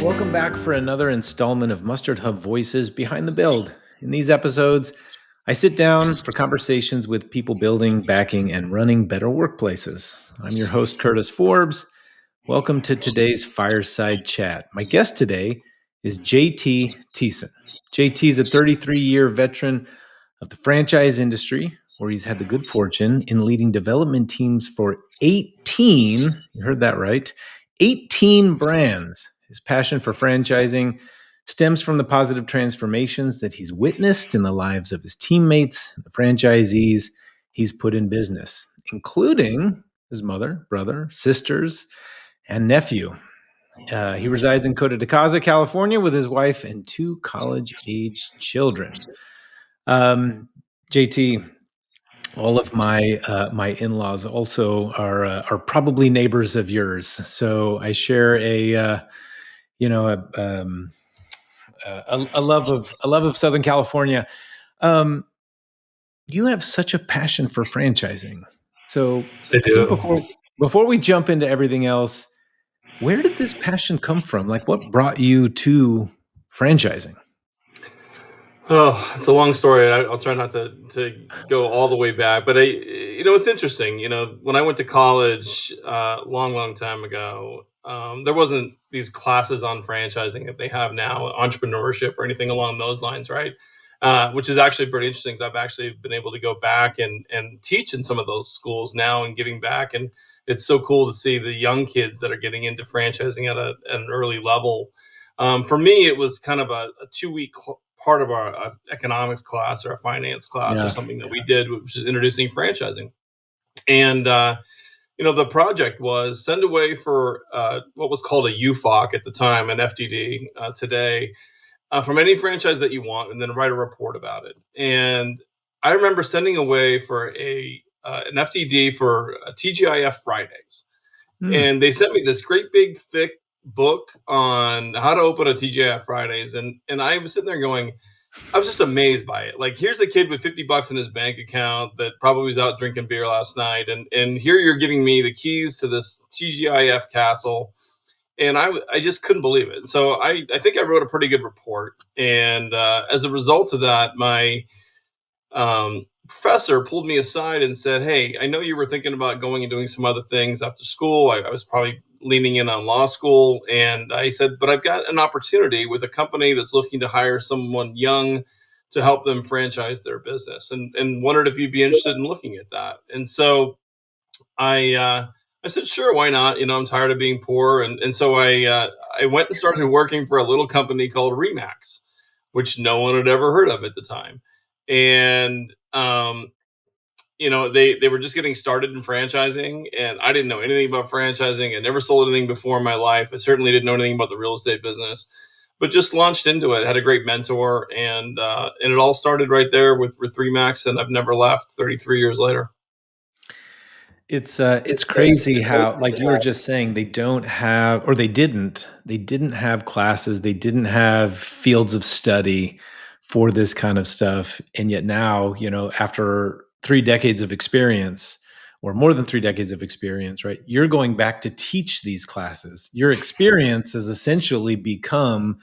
Welcome back for another installment of MustardHub Voices Behind the Build. In these episodes, I sit down for conversations with people building, backing, and running better workplaces. I'm your host, Curtis Forbes. Welcome to today's Fireside Chat. My guest today is JT Thiessen. JT is a 33-year veteran of the franchise industry, where he's had the good fortune in leading development teams for 18, you heard that right, 18 brands. His passion for franchising stems from the positive transformations that he's witnessed in the lives of his teammates and the franchisees he's put in business, including his mother, brother, sisters, and nephew. He resides in Costa de Casa, California, with his wife and two college-age children. JT, all of my in-laws also are probably neighbors of yours, so I share a love of Southern California. You have such a passion for franchising, so I I think do. before we jump into everything else, where did this passion come from? Like, what brought you to franchising? Oh, it's a long story. I'll try not to go all the way back, but it's interesting. When I went to college, long time ago, there wasn't these classes on franchising that they have now, entrepreneurship or anything along those lines, right? Which is actually pretty interesting, because I've actually been able to go back and teach in some of those schools now and giving back, and it's so cool to see the young kids that are getting into franchising at an early level. For me, it was kind of a 2-week part of our economics class or a finance class or something that we did, which is introducing franchising. And, the project was send away for what was called a UFOC at the time, an FDD today, from any franchise that you want, and then write a report about it. And I remember sending away for an FDD for TGIF Fridays. And they sent me this great big thick book on how to open a TGIF Fridays. And I was sitting there going, I was just amazed by it. Like, here's a kid with $50 in his bank account that probably was out drinking beer last night. And here you're giving me the keys to this TGIF castle. And I just couldn't believe it. So I think I wrote a pretty good report. And as a result of that, my professor pulled me aside and said, "Hey, I know you were thinking about going and doing some other things after school." I was probably leaning in on law school. And I said, "But I've got an opportunity with a company that's looking to hire someone young to help them franchise their business, and wondered if you'd be interested in looking at that." And so I said, "Sure, why not? I'm tired of being poor." And so I went and started working for a little company called Remax, which no one had ever heard of at the time. And they were just getting started in franchising, and I didn't know anything about franchising. I never sold anything before in my life. I certainly didn't know anything about the real estate business, but just launched into it. Had a great mentor, and it all started right there with Remax, and I've never left 33 years later. It's crazy how, like you were just saying, they don't have, or they didn't have classes, they didn't have fields of study for this kind of stuff. And yet now, after 3 decades of experience, or more than 3 decades of experience, right? You're going back to teach these classes. Your experience has essentially become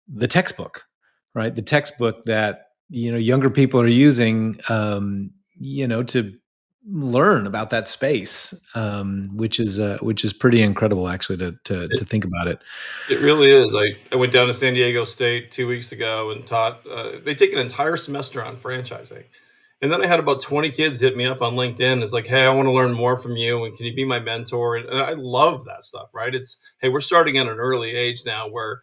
the textbook, right? The textbook that, younger people are using, to learn about that space, which is pretty incredible, actually, to think about it. It really is. I went down to San Diego State 2 weeks ago and taught. They take an entire semester on franchising. And then I had about 20 kids hit me up on LinkedIn. It's like, "Hey, I want to learn more from you. And can you be my mentor?" And I love that stuff, right? It's, hey, we're starting at an early age now where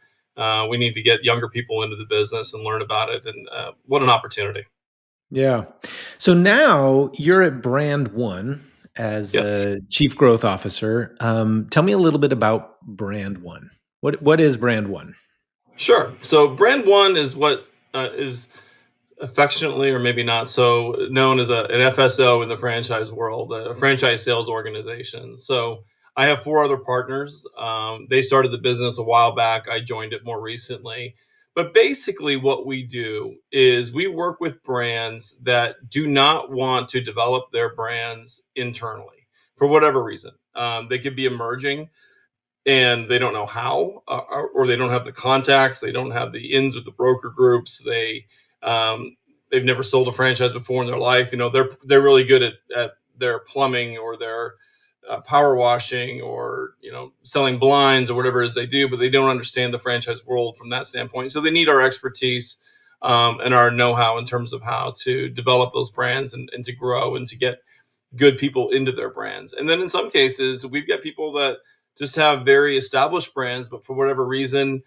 we need to get younger people into the business and learn about it. And what an opportunity. Yeah. So now you're at Brand One as Yes. a chief growth officer. Tell me a little bit about Brand One. What is Brand One? Sure. So Brand One is what is affectionately, or maybe not so, known as an FSO in the franchise world, a franchise sales organization. So I have 4 other partners. They started the business a while back. I joined it more recently. But basically, what we do is we work with brands that do not want to develop their brands internally for whatever reason. They could be emerging and they don't know how, or they don't have the contacts, they don't have the ins with the broker groups. They've never sold a franchise before in their life. They're really good at their plumbing or their power washing, or selling blinds or whatever it is they do, but they don't understand the franchise world from that standpoint. So they need our expertise, and our know-how in terms of how to develop those brands, and to grow and to get good people into their brands. And then in some cases, we've got people that just have very established brands, but for whatever reason,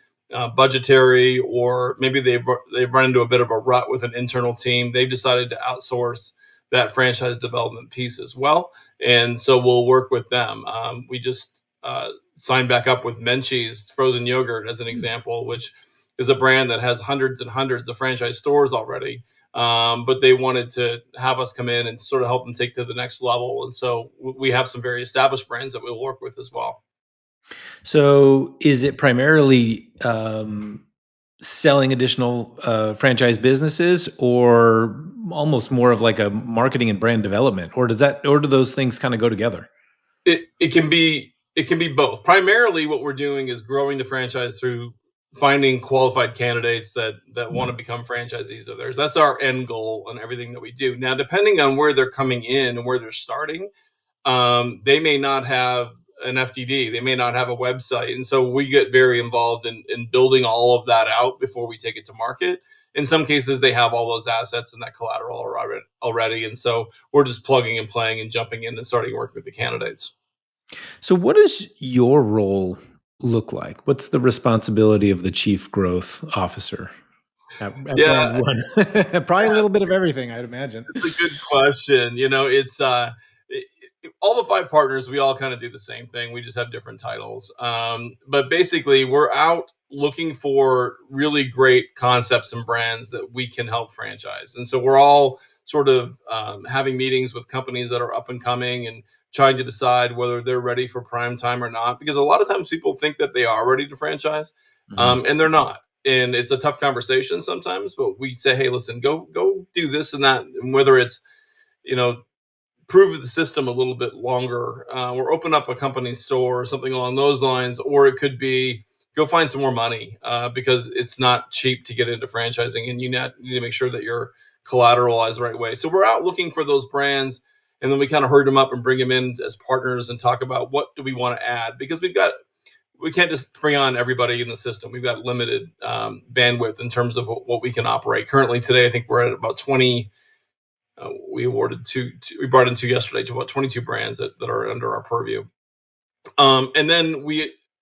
budgetary, or maybe they've run into a bit of a rut with an internal team. They've decided to outsource that franchise development piece as well, and so we'll work with them. We just signed back up with Menchie's frozen yogurt as an example, which is a brand that has hundreds and hundreds of franchise stores already. But they wanted to have us come in and sort of help them take to the next level. And so we have some very established brands that we'll work with as well. So is it primarily selling additional franchise businesses, or almost more of like a marketing and brand development, or do those things kind of go together? It can be both. Primarily, what we're doing is growing the franchise through finding qualified candidates that want to become franchisees of theirs. That's our end goal on everything that we do. Now, depending on where they're coming in and where they're starting, they may not have an FDD, they may not have a website, and so we get very involved in building all of that out before we take it to market. In some cases, they have all those assets and that collateral already, and so we're just plugging and playing and jumping in and starting working with the candidates. So what does your role look like? What's the responsibility of the chief growth officer at brand Yeah, one? Probably a yeah, little bit of everything, I'd imagine. it's a good question. It's all the five partners. We all kind of do the same thing. We just have different titles. But basically, we're out looking for really great concepts and brands that we can help franchise. And so we're all sort of having meetings with companies that are up and coming, and trying to decide whether they're ready for prime time or not. Because a lot of times people think that they are ready to franchise, Mhm. and they're not. And it's a tough conversation sometimes, but we say, hey, listen, go do this and that. And whether it's, you know, prove the system a little bit longer, or open up a company store or something along those lines, or it could be go find some more money, because it's not cheap to get into franchising, and need to make sure that you're collateralized the right way. So we're out looking for those brands, and then we kind of herd them up and bring them in as partners and talk about what do we want to add, because we can't just bring on everybody in the system. We've got limited bandwidth in terms of what we can operate. Currently, today, I think we're at about 20. We awarded we brought in two yesterday, to about 22 brands that are under our purview. And then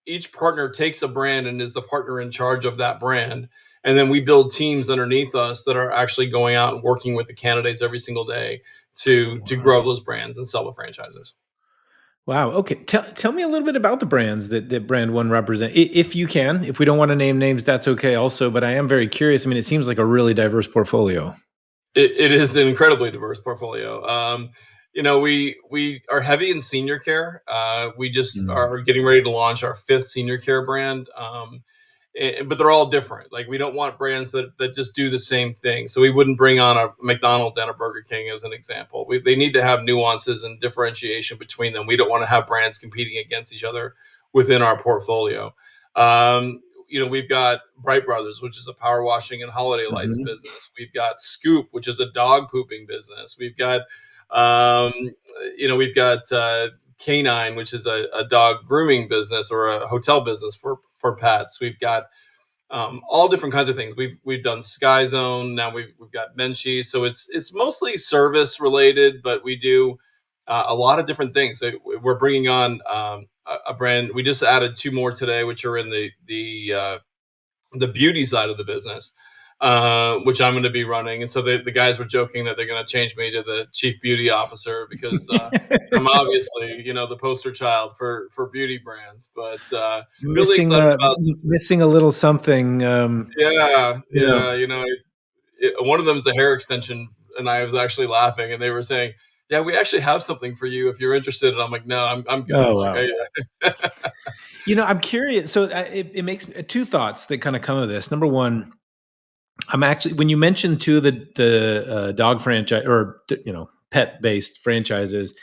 each partner takes a brand and is the partner in charge of that brand. And then we build teams underneath us that are actually going out and working with the candidates every single day to grow Wow. those brands and sell the franchises. Wow. Okay. Tell me a little bit about the brands that brand one represent, if you can. If we don't want to name names, that's okay also. But I am very curious. I mean, it seems like a really diverse portfolio. It is an incredibly diverse portfolio. We are heavy in senior care. We just Mm. are getting ready to launch our fifth senior care brand. But they're all different. Like, we don't want brands that just do the same thing. So we wouldn't bring on a McDonald's and a Burger King as an example. They need to have nuances and differentiation between them. We don't want to have brands competing against each other within our portfolio. We've got Bright Brothers, which is a power washing and holiday lights Mhm. business. We've got Scoop, which is a dog pooping business. Um, we've got Canine, which is a dog grooming business, or a hotel business for pets. We've got all different kinds of things. We've done Sky Zone. Now we've got Menchie. So it's mostly service related, but we do a lot of different things. So we're bringing on a brand. We just added two more today, which are in the beauty side of the business, which I'm going to be running. And so the guys were joking that they're going to change me to the chief beauty officer, because I'm obviously, the poster child for beauty brands. But really missing excited a about. missing a little something. Yeah, You know. yeah. One of them is a hair extension, and I was actually laughing, and they were saying, "Yeah, we actually have something for you if you're interested." And I'm like, "No, I'm good." Oh Like, wow. I, I'm curious. So it makes two thoughts that kind of come of this. Number one, I'm actually, when you mentioned too the dog franchise, or pet based franchises,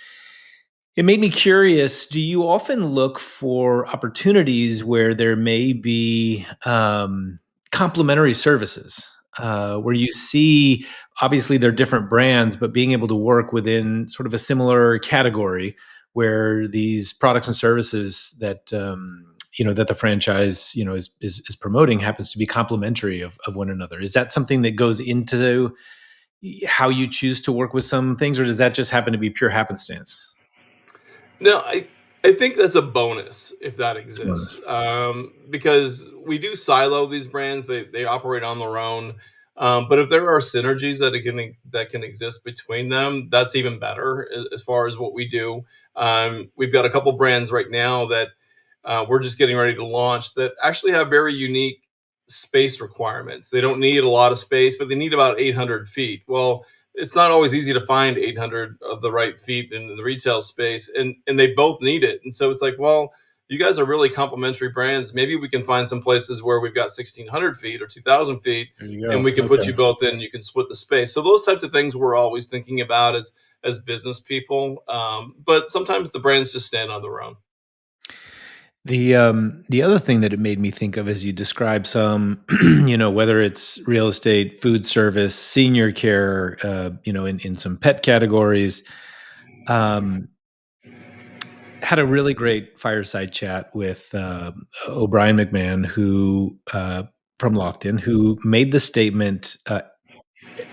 it made me curious. Do you often look for opportunities where there may be complementary services, where you see, obviously, they're different brands, but being able to work within sort of a similar category where these products and services that that the franchise is promoting happens to be complementary of one another? Is that something that goes into how you choose to work with some things, or does that just happen to be pure happenstance? No, I think that's a bonus if that exists, Bonus. because we do silo these brands. They operate on their own, but if there are synergies that can exist between them, that's even better as far as what we do. We've got a couple brands right now that we're just getting ready to launch that actually have very unique space requirements. They don't need a lot of space, but they need about 800 feet. Well, it's not always easy to find 800 of the right feet in the retail space, and they both need it. And so it's like, well, you guys are really complementary brands. Maybe we can find some places where we've got 1,600 feet or 2,000 feet, There you and go. we can put Okay. you both in. You can split the space. So those types of things we're always thinking about as business people. But sometimes the brands just stand on their own. The other thing that it made me think of as you describe some, whether it's real estate, food service, senior care, in some pet categories, um, had a really great fireside chat with O'Brien McMahon, who from Lockton, who made the statement: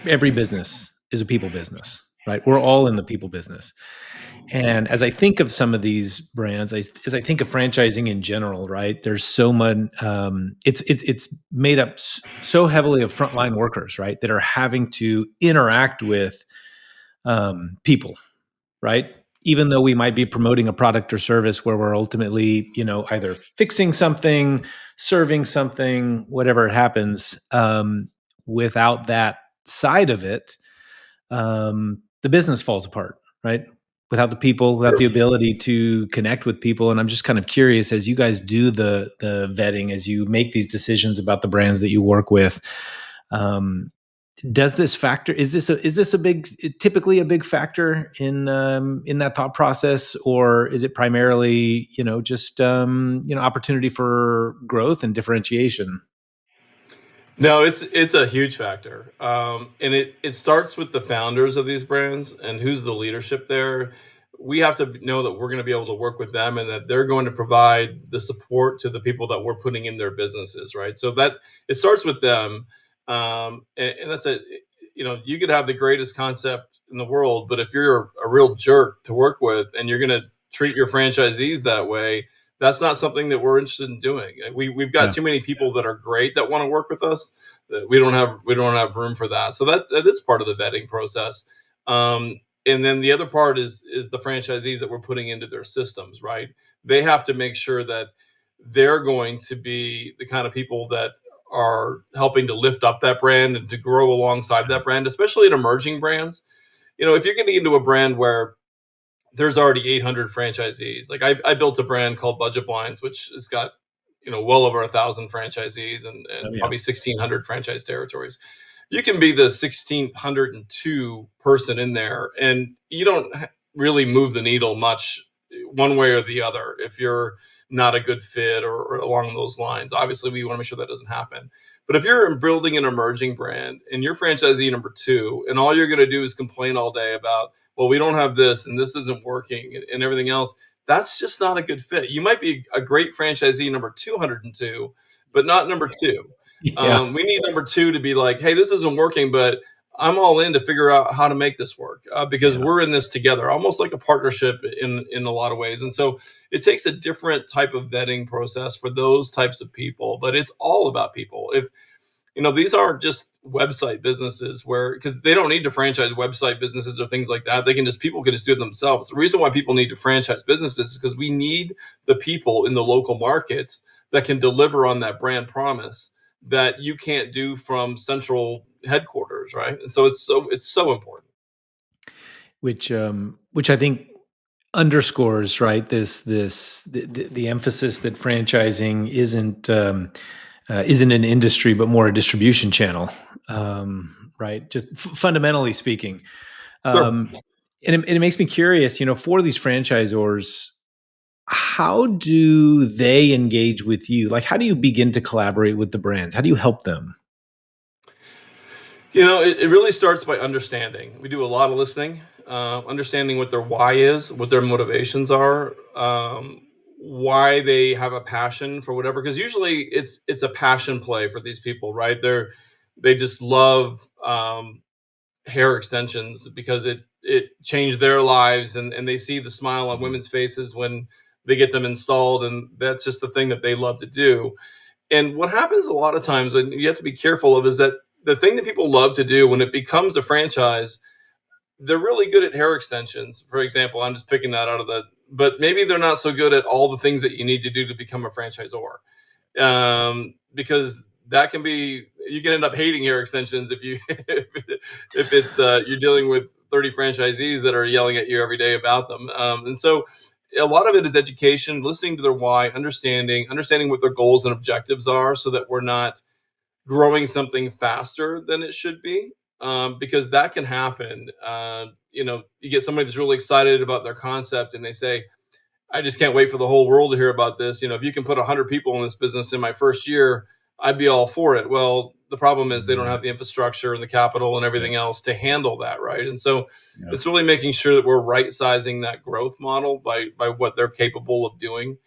every business is a people business, right? We're all in the people business. And as I think of some of these brands, as I think of franchising in general, right? There's so much. It's made up so heavily of frontline workers, right? That are having to interact with people, right? Even though we might be promoting a product or service where we're ultimately, either fixing something, serving something, whatever it happens. Without that side of it, the business falls apart, right? Without the people, without the ability to connect with people. And I'm just kind of curious, as you guys do the vetting, as you make these decisions about the brands that you work with, um, does this factor? Is this a big, typically a big factor in that thought process, or is it primarily just opportunity for growth and differentiation? No, it's a huge factor, and it starts with the founders of these brands and who's the leadership there. We have to know that we're going to be able to work with them and that they're going to provide the support to the people that we're putting in their businesses, right? So that it starts with them, and that's a you could have the greatest concept in the world, but if you're a real jerk to work with and you're going to treat your franchisees that way, that's not something that we're interested in doing. We've got Yeah. too many people that are great that want to work with us. That we don't have room for that. So that is part of the vetting process. And then the other part is the franchisees that we're putting into their systems, right? They have to make sure that they're going to be the kind of people that are helping to lift up that brand and to grow alongside that brand, especially in emerging brands. If you're getting into a brand where there's already 800 franchisees. Like I built a brand called Budget Blinds, which has got well over 1,000 franchisees Oh and yeah. probably 1,600 franchise territories. You can be the 1,602 person in there, and you don't really move the needle much one way or the other if you're not a good fit or along those lines. Obviously, we want to make sure that doesn't happen. But if you're building an emerging brand and you're franchisee number two, and all you're going to do is complain all day about, well, we don't have this and this isn't working and everything else, that's just not a good fit. You might be a great franchisee number 202, but not number two. Yeah. We need number two to be like, hey, this isn't working, but I'm all in to figure out how to make this work because Yeah. we're in this together, almost like a partnership in a lot of ways. And so it takes a different type of vetting process for those types of people, but it's all about people. If these aren't just website businesses where because they don't need to franchise website businesses or things like that. People can just do it themselves. The reason why people need to franchise businesses is because we need the people in the local markets that can deliver on that brand promise that you can't do from central headquarters, right? And so it's so important. Which I think underscores, right, the emphasis that franchising isn't isn't an industry but more a distribution channel, right? Just fundamentally speaking. Sure. Um, and it makes me curious, for these franchisors, how do they engage with you? Like, how do you begin to collaborate with the brands? How do you help them? It really starts by understanding. We do a lot of listening, understanding what their why is, what their motivations are, why they have a passion for whatever. Because usually it's a passion play for these people, right? They just love hair extensions because it changed their lives, and they see the smile on women's faces when they get them installed, and that's just the thing that they love to do. And what happens a lot of times, and you have to be careful of, is that the thing that people love to do when it becomes a franchise, they're really good at hair extensions. For example, I'm just picking that out of the, but maybe they're not so good at all the things that you need to do to become a franchisor. Because that can be, you can end up hating hair extensions if you if it's you're dealing with 30 franchisees that are yelling at you every day about them. And so a lot of it is education, listening to their why, understanding what their goals and objectives are, so that we're not growing something faster than it should be. Because that can happen. You get somebody that's really excited about their concept, and they say, I just can't wait for the whole world to hear about this. If you can put 100 people in this business in my first year, I'd be all for it. Well, the problem is they don't Mm, have the infrastructure and the capital and yeah, everything else to handle that, right? And so yeah, it's really making sure that we're right sizing that growth model by what they're capable of doing,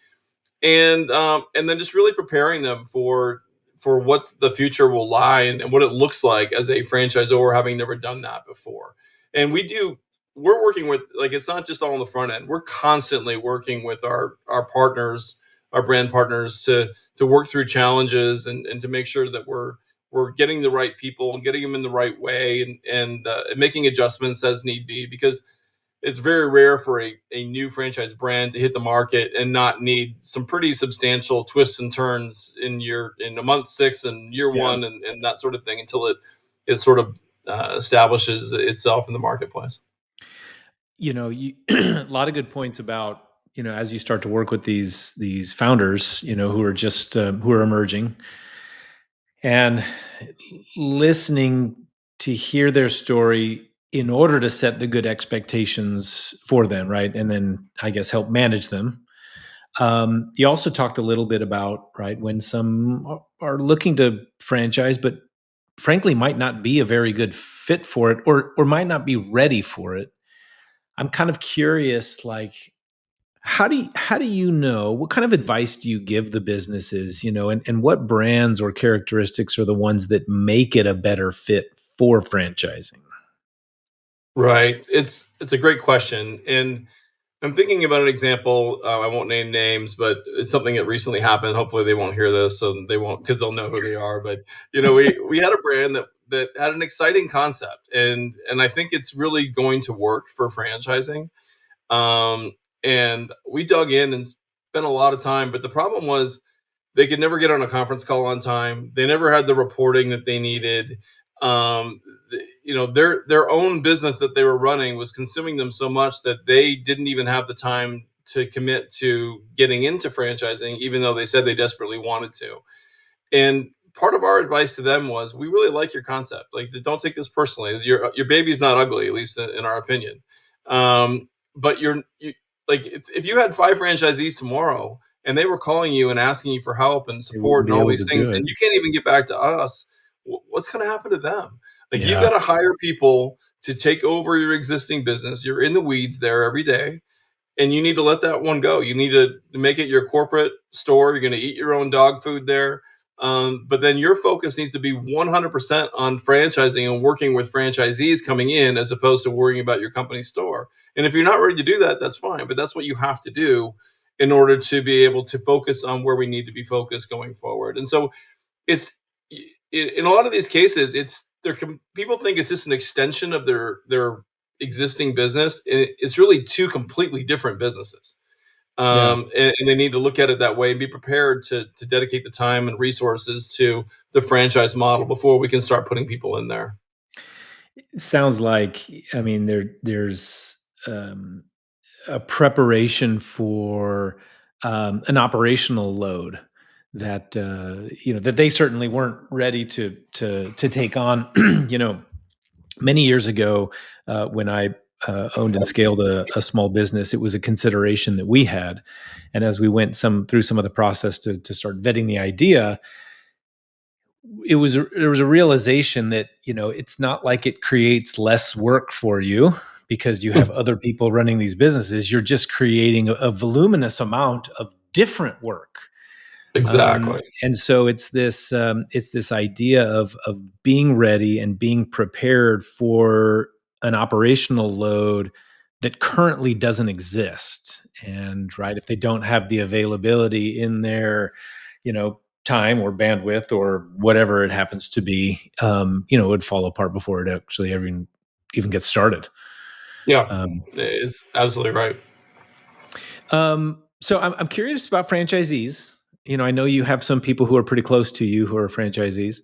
and then just really preparing them for what the future will lie, and what it looks like as a franchisor having never done that before. And we're working with, like, it's not just all on the front end. We're constantly working with our partners, our brand partners, to work through challenges, and to make sure that we're getting the right people and getting them in the right way, and making adjustments as need be, because it's very rare for a new franchise brand to hit the market and not need some pretty substantial twists and turns in a month six and year yeah. one, and that sort of thing, until it sort of establishes itself in the marketplace. A lot of good points about, as you start to work with these founders, who are just who are emerging, and listening to hear their story in order to set the good expectations for them, right? And then I guess help manage them. You also talked a little bit about, right, when some are looking to franchise, but frankly might not be a very good fit for it, or might not be ready for it. I'm kind of curious, like, how do you know, what kind of advice do you give the businesses, and what brands or characteristics are the ones that make it a better fit for franchising? Right. It's a great question, and I'm thinking about an example. I won't name names, but it's something that recently happened. Hopefully, they won't hear this, so they won't, because they'll know who they are. But we had a brand that had an exciting concept, and I think it's really going to work for franchising. Um, and we dug in and spent a lot of time, but the problem was they could never get on a conference call on time. They never had the reporting that they needed. Their own business that they were running was consuming them so much that they didn't even have the time to commit to getting into franchising, even though they said they desperately wanted to. And part of our advice to them was, we really like your concept. Like, don't take this personally. Your baby's not ugly, at least in our opinion. But like, if you had five franchisees tomorrow and they were calling you and asking you for help and They wouldn't support and be all able to these things, do it. and you can't even get back to us, what's going to happen to them? Like, you've got Yeah. to hire people to take over your existing business. You're in the weeds there every day, and you need to let that one go. You need to make it your corporate store. You're going to eat your own dog food there. But then your focus needs to be 100% on franchising and working with franchisees coming in, as opposed to worrying about your company store. And if you're not ready to do that, that's fine. But that's what you have to do in order to be able to focus on where we need to be focused going forward. And so it's, in a lot of these cases, people think it's just an extension of their existing business, and it's really two completely different businesses. Yeah. And they need to look at it that way and be prepared to dedicate the time and resources to the franchise model before we can start putting people in there. It sounds like, I mean, there's a preparation for an operational load that that they certainly weren't ready to take on. Many years ago, when I owned and scaled a small business, it was a consideration that we had, and as we went through some of the process to start vetting the idea, there was a realization that it's not like it creates less work for you because you have other people running these businesses. You're just creating a voluminous amount of different work. Exactly. And so it's this idea of being ready and being prepared for an operational load that currently doesn't exist. And right, if they don't have the availability in their, time or bandwidth or whatever it happens to be, it would fall apart before it actually even gets started. Yeah, Um, it's absolutely right. so I'm curious about franchisees. I know you have some people who are pretty close to you who are franchisees.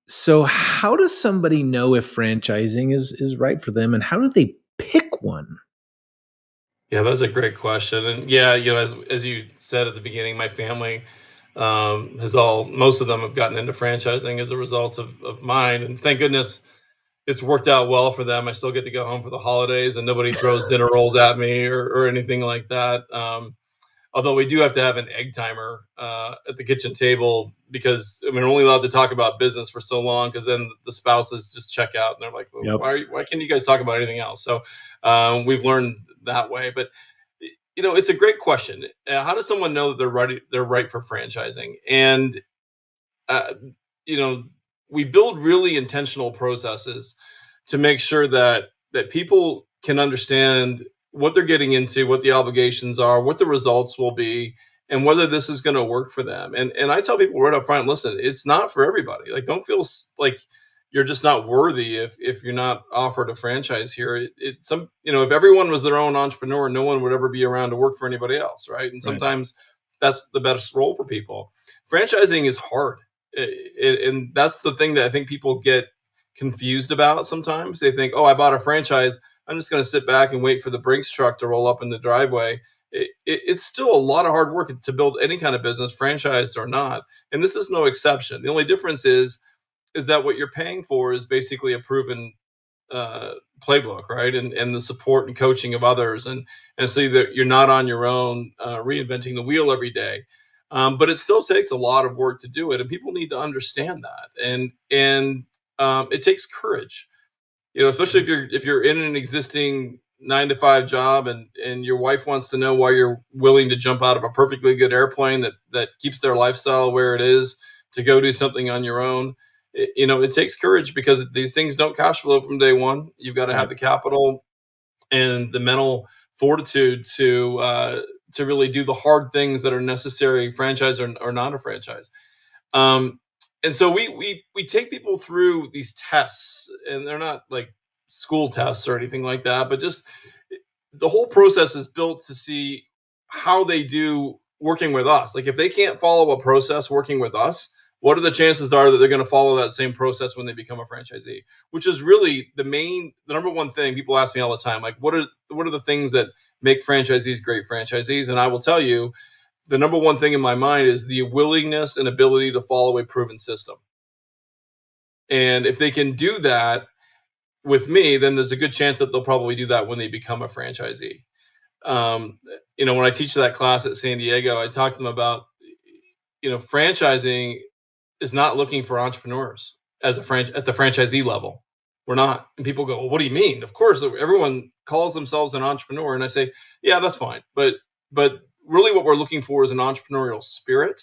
So how does somebody know if franchising is right for them, and how do they pick one? Yeah, that's a great question. And yeah, as you said at the beginning, my family has most of them have gotten into franchising as a result of mine. And thank goodness it's worked out well for them. I still get to go home for the holidays and nobody throws dinner rolls at me or anything like that. Although we do have to have an egg timer at the kitchen table because I mean we're only allowed to talk about business for so long because then the spouses just check out and they're like, well, Yep. why can't you guys talk about anything else? So we've learned that way. But it's a great question. How does someone know that they're right for franchising? And uh, you know, we build really intentional processes to make sure that people can understand what they're getting into, what the obligations are, what the results will be, and whether this is going to work for them. And I tell people right up front, listen, it's not for everybody. Like, don't feel like you're just not worthy if you're not offered a franchise here. If everyone was their own entrepreneur, no one would ever be around to work for anybody else, right? And Right. sometimes that's the best role for people. Franchising is hard, and that's the thing that I think people get confused about sometimes. They think, oh, I bought a franchise. I'm just going to sit back and wait for the Brinks truck to roll up in the driveway. It's still a lot of hard work to build any kind of business, franchised or not. And this is no exception. The only difference is that what you're paying for is basically a proven uh, playbook, right? And the support and coaching of others, and so that you're not on your own, reinventing the wheel every day. But it still takes a lot of work to do it, and people need to understand that. And it takes courage, especially Right. if you're in an existing 9 to 5 job, and your wife wants to know why you're willing to jump out of a perfectly good airplane that keeps their lifestyle where it is to go do something on your own. It takes courage because these things don't cash flow from day one. You've got to have Right. the capital and the mental fortitude to really do the hard things that are necessary, franchise or not a franchise. um, and so we take people through these tests, and they're not like school tests or anything like that, but just the whole process is built to see how they do working with us. Like if they can't follow a process working with us, what are the chances are that they're going to follow that same process when they become a franchisee? Which is really the number one thing people ask me all the time. Like, what are the things that make franchisees great franchisees? And I will tell you, the number one thing in my mind is the willingness and ability to follow a proven system. And if they can do that with me, then there's a good chance that they'll probably do that when they become a franchisee. Um, when I teach that class at San Diego, I talk to them about, franchising is not looking for entrepreneurs at the franchisee level. We're not. And people go, well, what do you mean? Of course, everyone calls themselves an entrepreneur. And I say, yeah, that's fine. But really what we're looking for is an entrepreneurial spirit.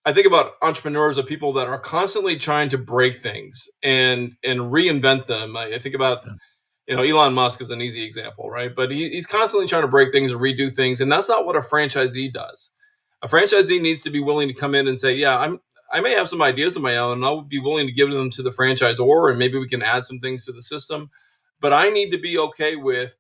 I think about entrepreneurs of people that are constantly trying to break things and reinvent them. I think about, Yeah. Elon Musk is an easy example, right? But he's constantly trying to break things and redo things, and that's not what a franchisee does. A franchisee needs to be willing to come in and say, "Yeah, I may have some ideas of my own, and I'll be willing to give them to the franchisor, and maybe we can add some things to the system. But I need to be okay with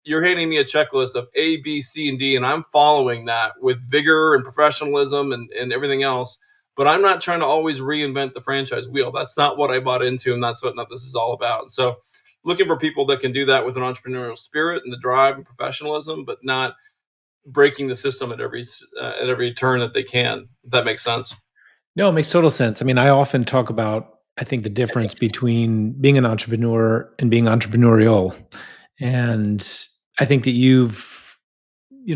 you're handing me a checklist of A, B, C, and D, and I'm following that with vigor and professionalism and everything else. But I'm not trying to always reinvent the franchise wheel. That's not what I bought into, and that's what this is all about. So, looking for people that can do that with an entrepreneurial spirit and the drive and professionalism, but not breaking the system at every turn that they can. If that makes sense. No, it makes total sense. I mean, I often talk about, I think, the difference between being an entrepreneur and being entrepreneurial. And I think that you've,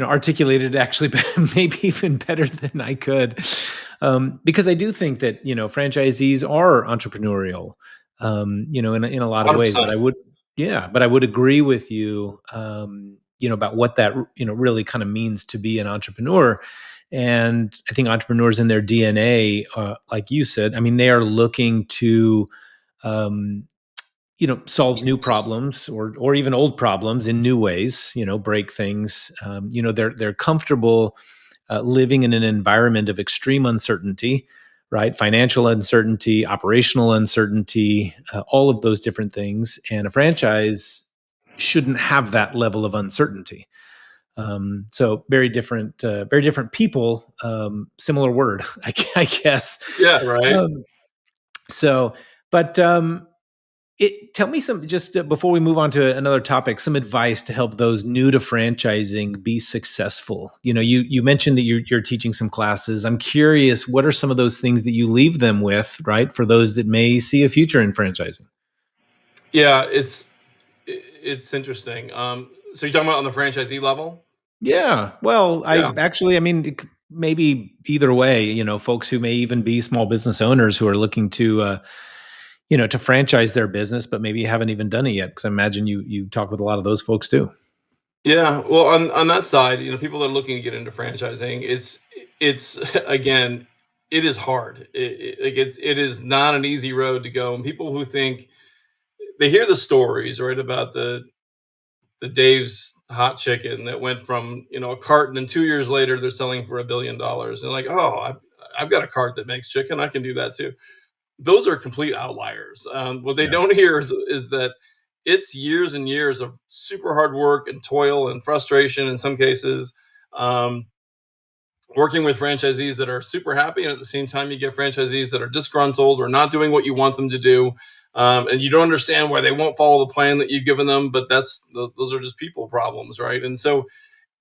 articulated actually maybe even better than I could. Because I do think that, franchisees are entrepreneurial, in a lot of ways. 100%. But I would agree with you, about what that, really kind of means to be an entrepreneur. And I think entrepreneurs in their DNA, like you said, I mean, they are looking to, um, solve new problems or even old problems in new ways. Break things. They're comfortable living in an environment of extreme uncertainty, right? Financial uncertainty, operational uncertainty, all of those different things. And a franchise shouldn't have that level of uncertainty. So very different people. Similar word, I guess. Yeah, right. Um, so, but tell me some just before we move on to another topic, some advice to help those new to franchising be successful. You mentioned that you're teaching some classes. I'm curious, what are some of those things that you leave them with, right, for those that may see a future in franchising? Yeah, it's interesting. So you're talking about on the franchisee level? Yeah. Well, Yeah. I mean, maybe either way, folks who may even be small business owners who are looking to, to franchise their business, but maybe haven't even done it yet. Because I imagine you talk with a lot of those folks too. Yeah, well, on that side, people that are looking to get into franchising, it's again, it is hard. It is not an easy road to go. And people who think they hear the stories, right, about the Dave's hot chicken that went from a carton, and 2 years later they're selling for $1 billion. And like, oh, I've got a cart that makes chicken. I can do that too. Those are complete outliers. What they Yeah. don't hear is that it's years and years of super hard work and toil and frustration in some cases. Um, Working with franchisees that are super happy, and at the same time, you get franchisees that are disgruntled or not doing what you want them to do, and you don't understand why they won't follow the plan that you've given them. But those are just people problems, right? And so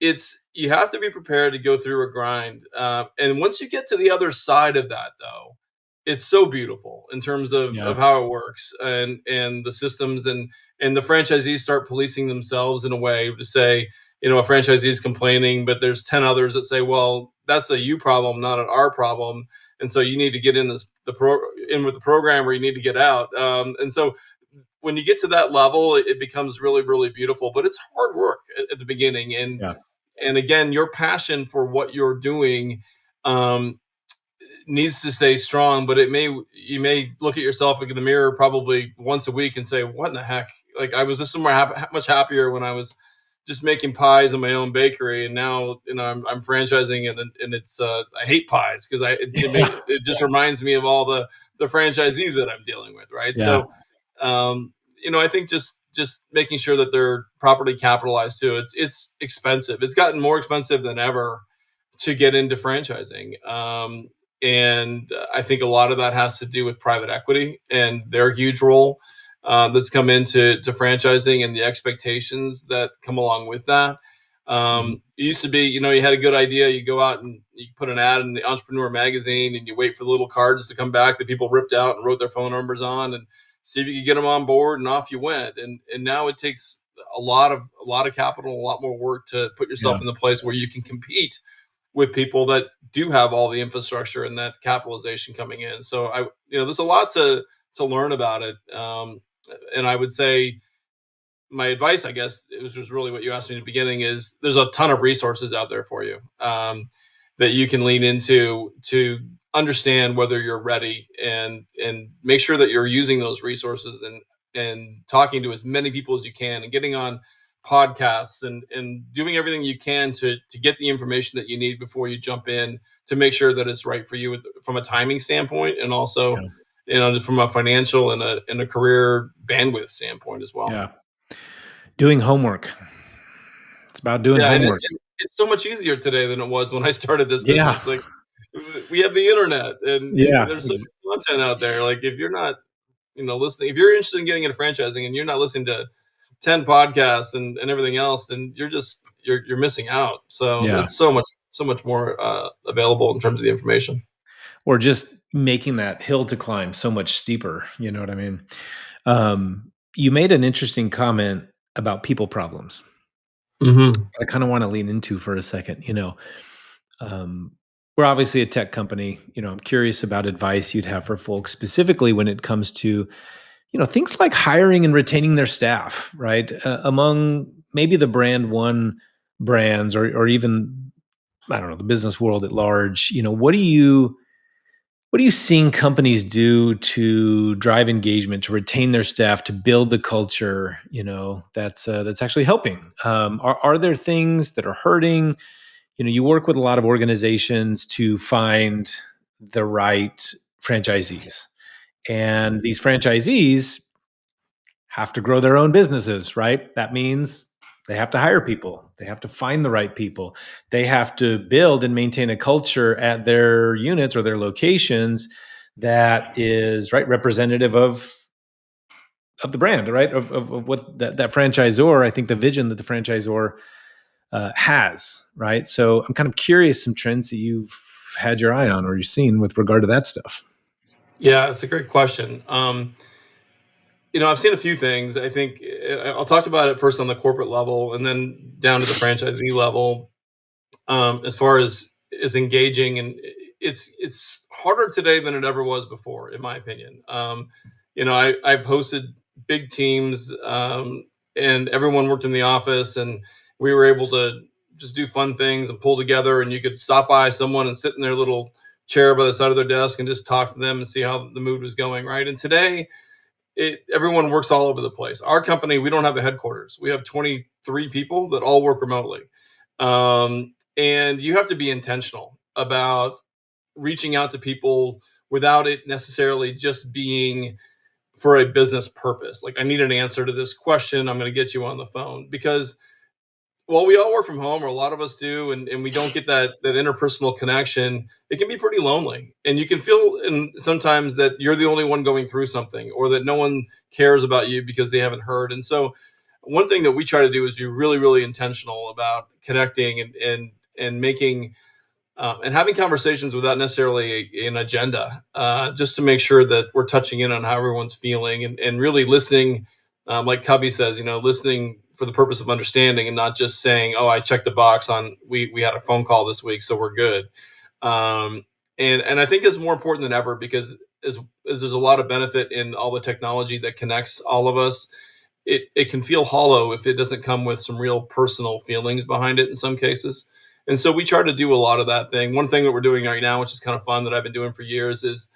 you have to be prepared to go through a grind, and once you get to the other side of that, though, it's so beautiful in terms of Yeah. how it works and the systems, and the franchisees start policing themselves in a way to say, a franchisee is complaining, but there's 10 others that say, well, that's a you problem, not an our problem, and so you need to get in in with the program, or you need to get out. And so when you get to that level, it becomes really, really beautiful, but it's hard work at the beginning. Yeah. And again, your passion for what you're doing, um, needs to stay strong, but you may look at yourself in the mirror probably once a week and say, what in the heck? Like, I was just somewhere much happier when I was just making pies in my own bakery, and now I'm franchising, and it's I hate pies because Yeah. it just reminds me of all the franchisees that I'm dealing with, right? Yeah. So, I think just making sure that they're properly capitalized too. It's expensive. It's gotten more expensive than ever to get into franchising. And I think a lot of that has to do with private equity and their huge role, that's come into franchising, and the expectations that come along with that. Mhm. It used to be, you had a good idea, you go out and you put an ad in the Entrepreneur magazine, and you wait for the little cards to come back that people ripped out and wrote their phone numbers on, and see if you could get them on board, and off you went. And now it takes a lot of capital, a lot more work to put yourself Yeah. in the place where you can compete with people that do have all the infrastructure and that capitalization coming in. So there's a lot to learn about it. And I would say my advice, I guess, it was just really what you asked me in the beginning, is there's a ton of resources out there for you, that you can lean into to understand whether you're ready, and make sure that you're using those resources, and talking to as many people as you can, and getting on podcasts, and doing everything you can to get the information that you need before you jump in, to make sure that it's right for you from a timing standpoint, and also Yeah. from a financial and a career bandwidth standpoint as well. Yeah. Doing homework. It's about doing Yeah, homework. it's so much easier today than it was when I started this Yeah. business. Like, we have the internet, and Yeah. there's so much content out there. Like, if you're not, listening, if you're interested in getting into franchising and you're not listening to 10 podcasts and everything else, then you're missing out. So Yeah. it's so much more available in terms of the information. Or just making that hill to climb so much steeper. You know what I mean? You made an interesting comment about people problems. Hmm. I kind of want to lean into for a second. Um, we're obviously a tech company. I'm curious about advice you'd have for folks specifically when it comes to, things like hiring and retaining their staff, right? Among maybe the brand one brands or even, I don't know, the business world at large. What are you seeing companies do to drive engagement, to retain their staff, to build the culture? That's actually helping. Are there things that are hurting? You work with a lot of organizations to find the right franchisees, and these franchisees have to grow their own businesses, right? That means they have to hire people. They have to find the right people. They have to build and maintain a culture at their units or their locations that is right representative of the brand, right? Of what that franchisor, I think the vision that the franchisor has, right? So I'm kind of curious some trends that you've had your eye on or you've seen with regard to that stuff. Yeah, it's a great question. I've seen a few things. I think I'll talk about it first on the corporate level and then down to the franchisee level. As far as engaging, and it's harder today than it ever was before, in my opinion. I've hosted big teams, and everyone worked in the office, and we were able to just do fun things and pull together. And you could stop by someone and sit in their little chair by the side of their desk and just talk to them and see how the mood was going. Right. And today, everyone works all over the place. Our company, we don't have a headquarters. We have 23 people that all work remotely. And you have to be intentional about reaching out to people without it necessarily just being for a business purpose. Like, I need an answer to this question. I'm going to get you on the phone because, well, we all work from home, or a lot of us do, and we don't get that interpersonal connection. It can be pretty lonely, and you can feel and sometimes that you're the only one going through something, or that no one cares about you because they haven't heard. And so, one thing that we try to do is be really, really intentional about connecting and making and having conversations without necessarily an agenda, just to make sure that we're touching in on how everyone's feeling and really listening. Like Cubby says, listening for the purpose of understanding and not just saying, "Oh, I checked the box on we had a phone call this week, so we're good." Um, and I think it's more important than ever because as there's a lot of benefit in all the technology that connects all of us, it can feel hollow if it doesn't come with some real personal feelings behind it in some cases. And so we try to do a lot of that thing. One thing that we're doing right now, which is kind of fun that I've been doing for years, is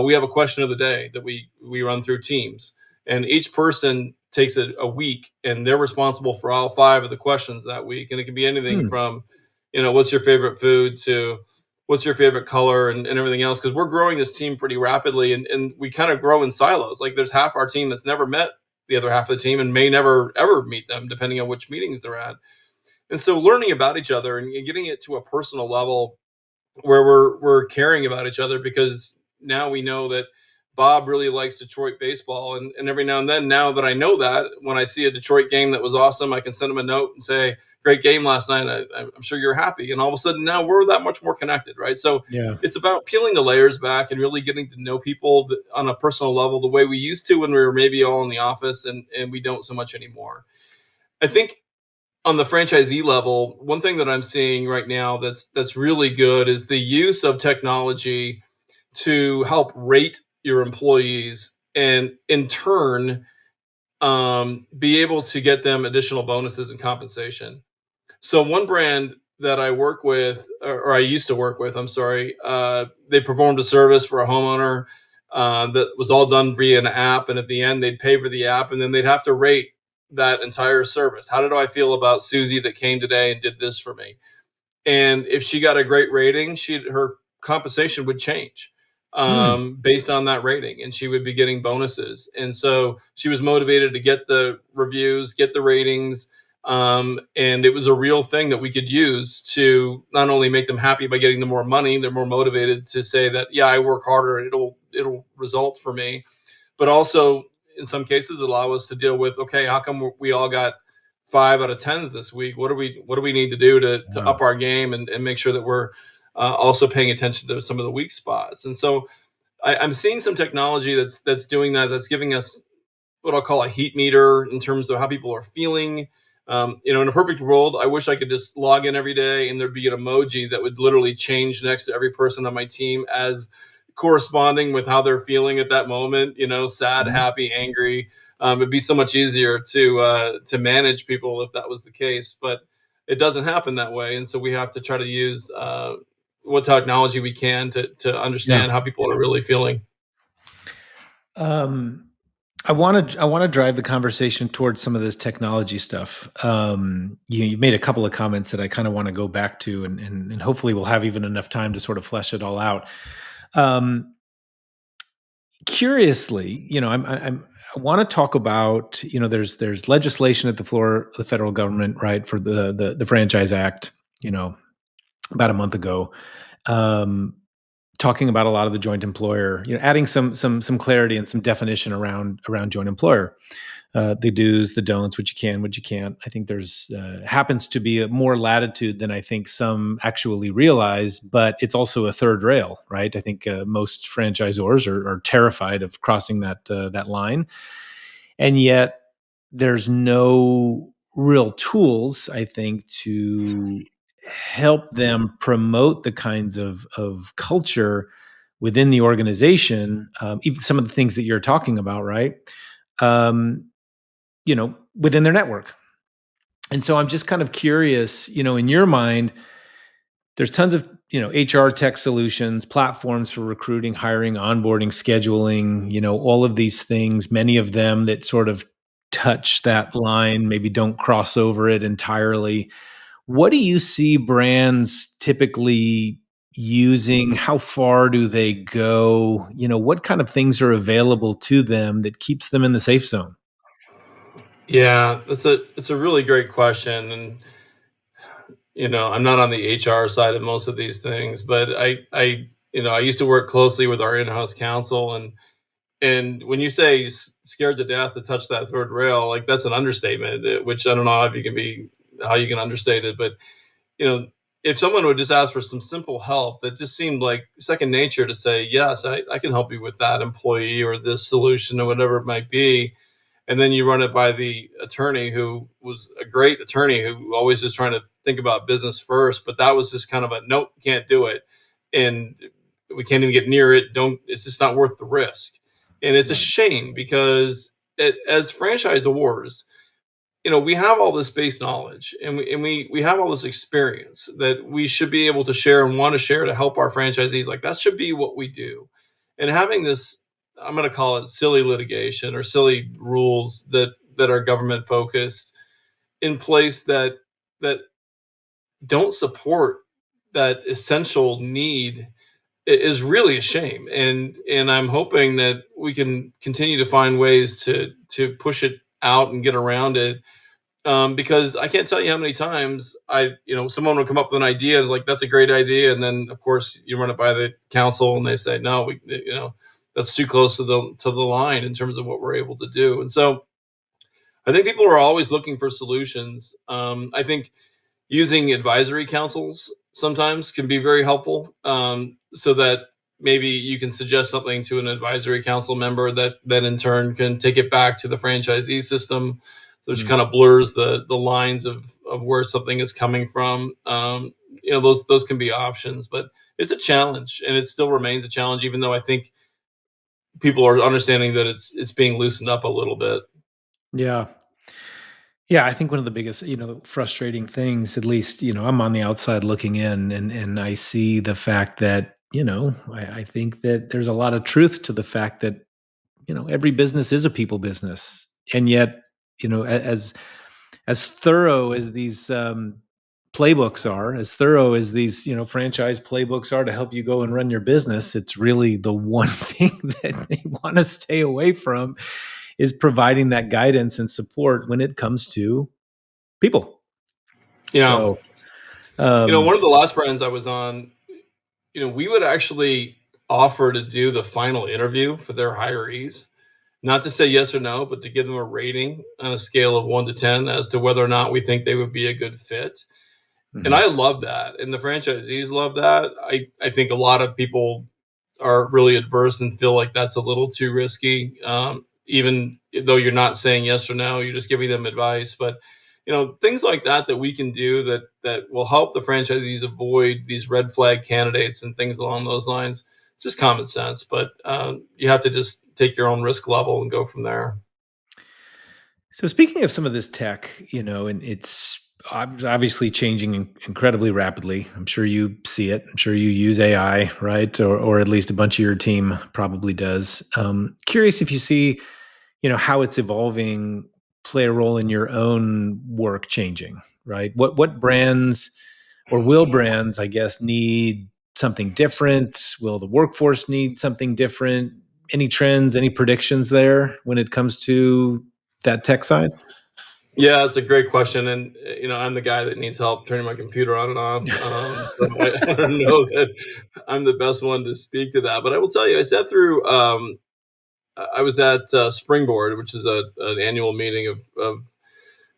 we have a question of the day that we run through teams, and each person takes a week, and they're responsible for all five of the questions that week. And it can be anything Hmm. from, what's your favorite food to what's your favorite color and everything else. Because we're growing this team pretty rapidly, and we kind of grow in silos. Like, there's half our team that's never met the other half of the team and may never ever meet them, depending on which meetings they're at. And so learning about each other and getting it to a personal level where we're caring about each other, because now we know that Bob really likes Detroit baseball, and every now and then, now that I know that, when I see a Detroit game that was awesome, I can send him a note and say, "Great game last night. I'm sure you're happy." And all of a sudden, now we're that much more connected, right? So Yeah. it's about peeling the layers back and really getting to know people on a personal level the way we used to when we were maybe all in the office, and we don't so much anymore. I think on the franchisee level, one thing that I'm seeing right now that's really good is the use of technology to help rate your employees, and in turn, be able to get them additional bonuses and compensation. So one brand that I work with, or I used to work with, I'm sorry, they performed a service for a homeowner that was all done via an app, and at the end they'd pay for the app, and then they'd have to rate that entire service. How did I feel about Susie that came today and did this for me? And if she got a great rating, her compensation would change Hmm. based on that rating, and she would be getting bonuses. And so she was motivated to get the reviews, get the ratings, and it was a real thing that we could use to not only make them happy by getting them more money, they're more motivated to say that, yeah, I work harder and it'll result for me, but also in some cases allow us to deal with, okay, how come we all got 5 out of 10s this week. What do we need to do to Yeah. up our game and make sure that we're also paying attention to some of the weak spots? And so I'm seeing some technology that's doing that. That's giving us what I'll call a heat meter in terms of how people are feeling. In a perfect world, I wish I could just log in every day and there'd be an emoji that would literally change next to every person on my team as corresponding with how they're feeling at that moment. Sad, Mhm. happy, angry. It'd be so much easier to manage people if that was the case, but it doesn't happen that way, and so we have to try to use what technology we can to Yeah. understand how people are really feeling. Um, I want to drive the conversation towards some of this technology stuff. You made a couple of comments that I kind of want to go back to, and hopefully we'll have even enough time to sort of flesh it all out. Um, Curiously, I want to talk about, there's legislation at the floor of the federal government, right, for the Franchise Act, you know, about a month ago, um, talking about a lot of the joint employer, adding some clarity and some definition around joint employer, the do's, the don'ts, what you can, what you can't. I think there's happens to be a more latitude than I think some actually realize, but it's also a third rail, right? I think most franchisors are terrified of crossing that line, and yet there's no real tools, I think, to help them promote the kinds of culture within the organization, even some of the things that you're talking about, right? Um, within their network. And so I'm just kind of curious, in your mind, there's tons of, HR tech solutions, platforms for recruiting, hiring, onboarding, scheduling, all of these things, many of them that sort of touch that line, maybe don't cross over it entirely. What do you see brands typically using? How far do they go? What kind of things are available to them that keeps them in the safe zone? Yeah, it's a really great question, and I'm not on the HR side of most of these things, but I used to work closely with our in-house counsel, and when you say scared to death to touch that third rail, like that's an understatement, which I don't know if you can be how you can understate it, but you know, if someone would just ask for some simple help that just seemed like second nature to say, yes, I can help you with that employee or this solution or whatever it might be, and then you run it by the attorney who was a great attorney who always was trying to think about business first, but that was just kind of a nope, can't do it, and we can't even get near it. Don't It's just not worth the risk, and it's a Right. shame because as franchisors, we have all this base knowledge and we have all this experience that we should be able to share and want to share to help our franchisees. Like that should be what we do, and having this, I'm going to call it silly litigation or silly rules that are government focused in place that don't support that essential need is really a shame, and I'm hoping that we can continue to find ways to push it out and get around it, because I can't tell you how many times someone would come up with an idea like that's a great idea, and then of course you run it by the council and they say no, that's too close to the line in terms of what we're able to do, and so I think people are always looking for solutions. I think using advisory councils sometimes can be very helpful, so that maybe you can suggest something to an advisory council member that then in turn can take it back to the franchisee system, so which Mm. kind of blurs the lines of where something is coming from. Those can be options, but it's a challenge and it still remains a challenge, even though I think people are understanding that it's being loosened up a little bit. Yeah. Yeah, I think one of the biggest, frustrating things, at least, I'm on the outside looking in, and I see the fact that, I think that there's a lot of truth to the fact that, every business is a people business. And yet, as thorough as these playbooks are, as thorough as these, franchise playbooks are to help you go and run your business, it's really the one thing that they want to stay away from is providing that guidance and support when it comes to people. Yeah. So, One um, of the last brands I was on, we would actually offer to do the final interview for their hirees, not to say yes or no, but to give them a rating on a scale of 1 to 10 as to whether or not we think they would be a good fit. And Mhm. I love that. And the franchisees love that. I think a lot of people are really adverse and feel like that's a little too risky. Even though you're not saying yes or no, you're just giving them advice. But things like that we can do that will help the franchisees avoid these red flag candidates and things along those lines. It's just common sense, but you have to just take your own risk level and go from there. So speaking of some of this tech, and it's obviously changing incredibly rapidly. I'm sure you see it. I'm sure you use AI, right? Or at least a bunch of your team probably does. Curious if you see, how it's evolving, play a role in your own work changing, right? What brands or will brands, I guess, need something different? Will the workforce need something different? Any trends, any predictions there when it comes to that tech side? Yeah, it's a great question, and I'm the guy that needs help turning my computer on and off. So I don't know that I'm the best one to speak to that, but I will tell you, I sat through. I was at Springboard, which is an annual meeting of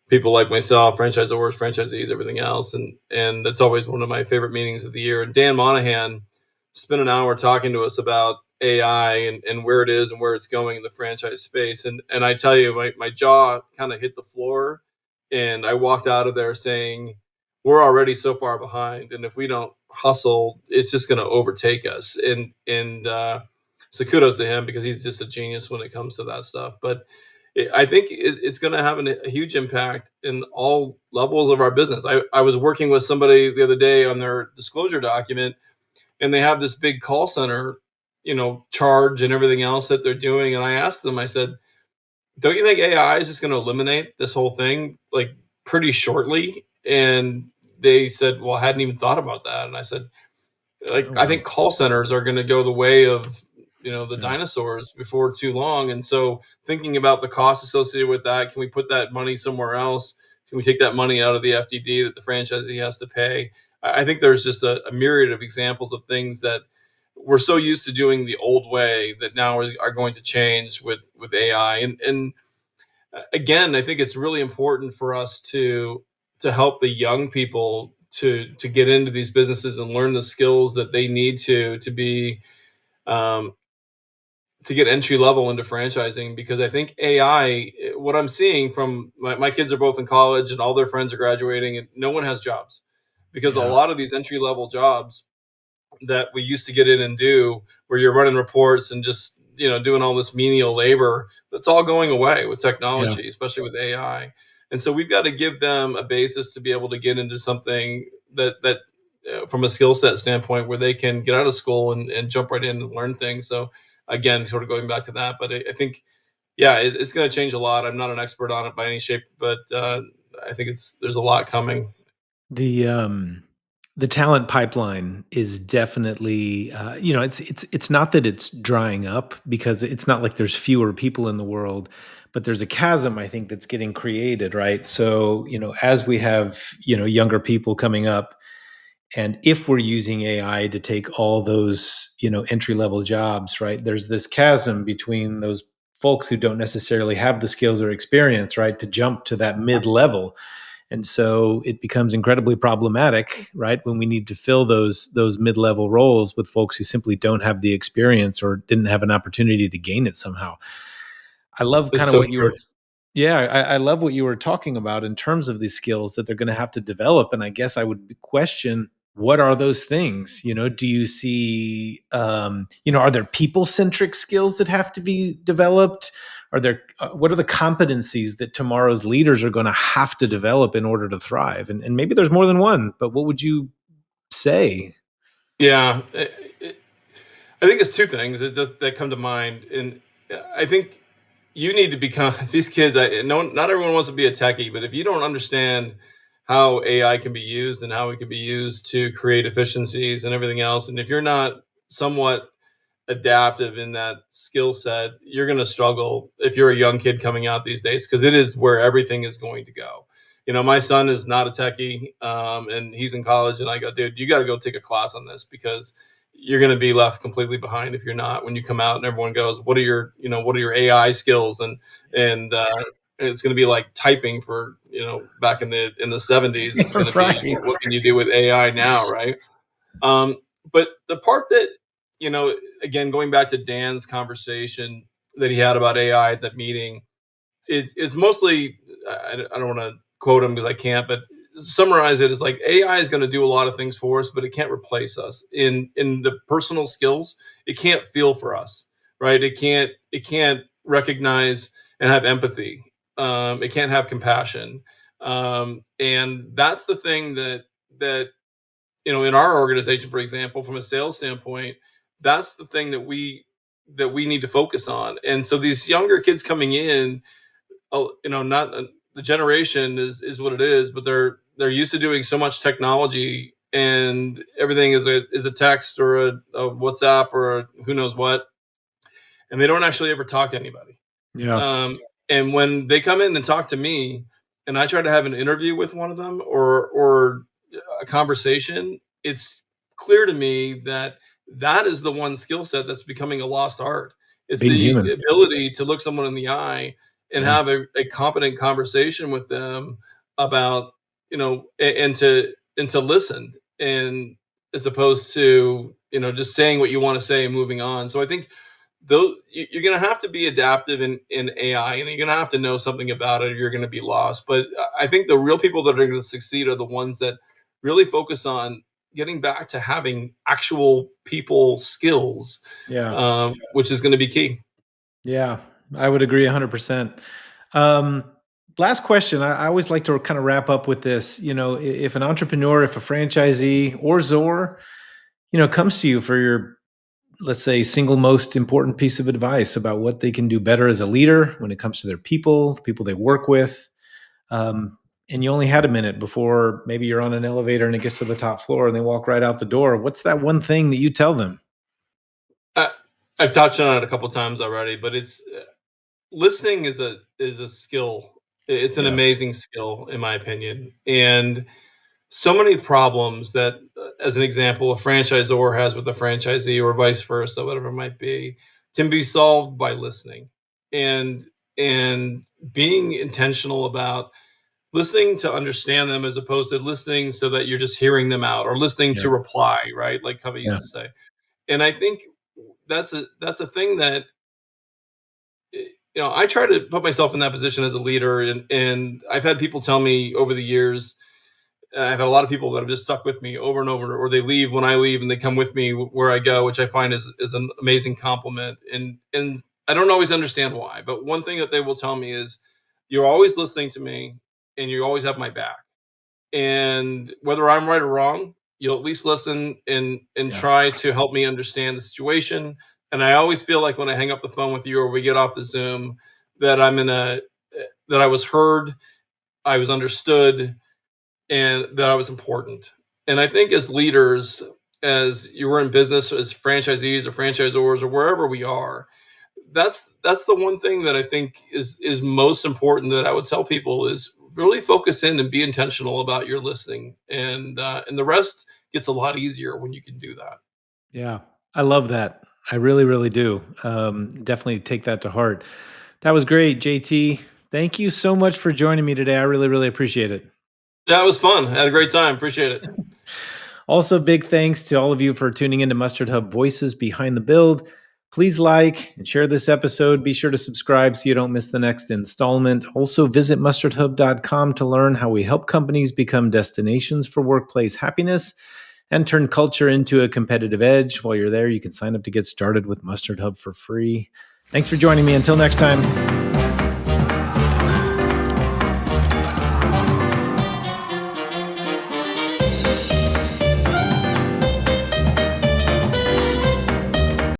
people like myself, franchisors, franchisees, everything else, and that's always one of my favorite meetings of the year. And Dan Monahan spent an hour talking to us about AI and where it is and where it's going in the franchise space. And I tell you, my jaw kind of hit the floor, and I walked out of there saying, "We're already so far behind, and if we don't hustle, it's just going to overtake us." And so kudos to him because he's just a genius when it comes to that stuff. But I think it's going to have a huge impact in all levels of our business. I was working with somebody the other day on their disclosure document, and they have this big call center, charge and everything else that they're doing. And I asked them, I said, "Don't you think AI is just going to eliminate this whole thing like pretty shortly?" And they said, "Well, I hadn't even thought about that." And I said, Oh, I wow. think call centers are going to go the way of the Yeah. dinosaurs before too long. And so thinking about the cost associated with that, can we put that money somewhere else? Can we take that money out of the FDD that the franchisee has to pay? I think there's just a myriad of examples of things that we're so used to doing the old way that now are going to change with AI. And again, I think it's really important for us to help the young people to get into these businesses and learn the skills that they need to be um, to get entry level into franchising. Because I think AI, what I'm seeing from my kids are both in college and all their friends are graduating, and no one has jobs because a Yeah. lot of these entry level jobs that we used to get in and do, where you're running reports and just doing all this menial labor, that's all going away with Yeah. technology, especially with AI. And so we've got to give them a basis to be able to get into something that from a skill set standpoint where they can get out of school and jump right in and learn things. So again, sort of going back to that, but I think yeah, it's going to change a lot. I'm not an expert on it by any shape, but I think there's a lot coming. The um the talent pipeline is definitely it's not that it's drying up because it's not like there's fewer people in the world, but there's a chasm I think that's getting created, right? So, as we have, younger people coming up, and if we're using AI to take all those, entry level jobs, right? There's this chasm between those folks who don't necessarily have the skills or experience, right, to jump to that mid level. And so it becomes incredibly problematic, right, when we need to fill those mid-level roles with folks who simply don't have the experience or didn't have an opportunity to gain it somehow. I love kind It's of so what you true. were yeah, I love what you were talking about in terms of these skills that they're going to have to develop. And I guess I would question, what are those things? Do you see, are there people centric skills that have to be developed? Are there, what are the competencies that tomorrow's leaders are going to have to develop in order to thrive? And maybe there's more than one, but what would you say? Yeah, I think it's two things that come to mind, and I think you need to become these kids. No, not everyone wants to be a techie, but if you don't understand how AI can be used and how it can be used to create efficiencies and everything else, and if you're not somewhat adaptive in that skill set, you're going to struggle if you're a young kid coming out these days because it is where everything is going to go. My son is not a techie, and he's in college, and I go, dude, you got to go take a class on this because you're going to be left completely behind if you're not. When you come out and everyone goes, what are your AI skills? And it's going to be like typing for, back in the 70s. It's going to be, Right. what can you do with AI now, right? Um, but the part that, you know, again, going back to Dan's conversation that he had about AI at that meeting, it's mostly, I don't want to quote him because I can't, but summarize it as like AI is going to do a lot of things for us, but it can't replace us in the personal skills. It can't feel for us, right? It can't recognize and have empathy. It can't have compassion, and that's the thing that in our organization, for example, from a sales standpoint, that's the thing that we need to focus on. And so these younger kids coming in, not the generation is what it is, but they're used to doing so much technology, and everything is a text or a WhatsApp or who knows what, and they don't actually ever talk to anybody. Yeah. And when they come in and talk to me, and I try to have an interview with one of them, or a conversation, it's clear to me that that is the one skill set that's becoming a lost art. It's Being the human. ability to look someone in the eye and Yeah. have a competent conversation with them about, and to listen, and as opposed to, just saying what you want to say and moving on. So I think though you're going to have to be adaptive in AI, and you're going to have to know something about it, or you're going to be lost. But I think the real people that are going to succeed are the ones that really focus on getting back to having actual people skills, Yeah. which is going to be key. Yeah. I would agree 100%. Um, Last question. I always like to kind of wrap up with this. If an entrepreneur, if a franchisee or Zor, comes to you for your, let's say, single most important piece of advice about what they can do better as a leader when it comes to their people, the people they work with, um, and you only had a minute before maybe you're on an elevator and it gets to the top floor and they walk right out the door, what's that one thing that you tell them? I, I've touched on it a couple times already, but it's listening is a skill. It's an Yeah. amazing skill, in my opinion, and so many problems that, as an example, a franchisor has with a franchisee, or vice versa, whatever it might be, can be solved by listening, and and being intentional about listening to understand them, as opposed to listening so that you're just hearing them out, or listening Yeah. to reply, right? Like Covey Yeah. used to say. And I think that's a thing that, I try to put myself in that position as a leader, and I've had people tell me over the years. I've had a lot of people that have just stuck with me over and over, or they leave when I leave and they come with me where I go, which I find is an amazing compliment. And I don't always understand why, but one thing that they will tell me is, you're always listening to me, and you always have my back. And whether I'm right or wrong, you'll at least listen and Yeah. try to help me understand the situation. And I always feel like when I hang up the phone with you, or we get off the Zoom, that that I was heard, I was understood, and that I was important. And I think as leaders, as you were in business, as franchisees or franchisors or wherever we are, that's the one thing that I think is most important, that I would tell people, is really focus in and be intentional about your listening, and the rest gets a lot easier when you can do that. Yeah. I love that. I really, really do. Definitely take that to heart. That was great, JT. Thank you so much for joining me today. I really, really appreciate it. That was fun. I had a great time. Appreciate it. Also, big thanks to all of you for tuning into Mustard Hub Voices Behind the Build. Please like and share this episode. Be sure to subscribe so you don't miss the next installment. Also, visit mustardhub.com to learn how we help companies become destinations for workplace happiness and turn culture into a competitive edge. While you're there, you can sign up to get started with Mustard Hub for free. Thanks for joining me. Until next time.